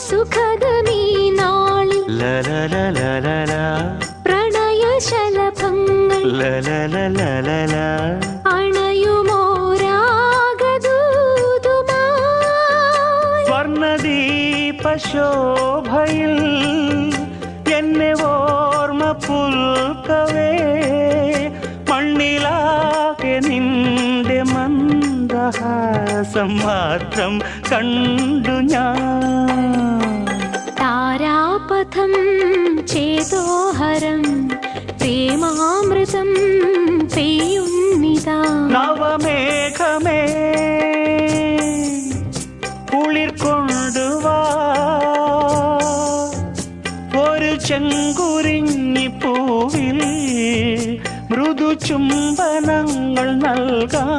സുഖദമീ നാളിൽ പ്രണയശലഭങ്ങൾ അണയുമോരാഗദൂതുമായി സ്വർണദീപശോഭയിൽ എന്നെ ഓർമ്മ പുൽക്കവേ മണ്ണിലാകെ നിന്റെ മന്ദഹാസം മാത്രം കണ്ടു ഞാൻ. താരാപഥം ചേതോഹരം പ്രേമാമൃതം പെയ്യുന്നിതാ. നവമേഘമേ കുളിർ കൊണ്ടുവാ ഒരു ചെങ്കുരിഞ്ഞി പൂവിൽ മൃദു ചുംബനങ്ങൾ നൽകാൻ.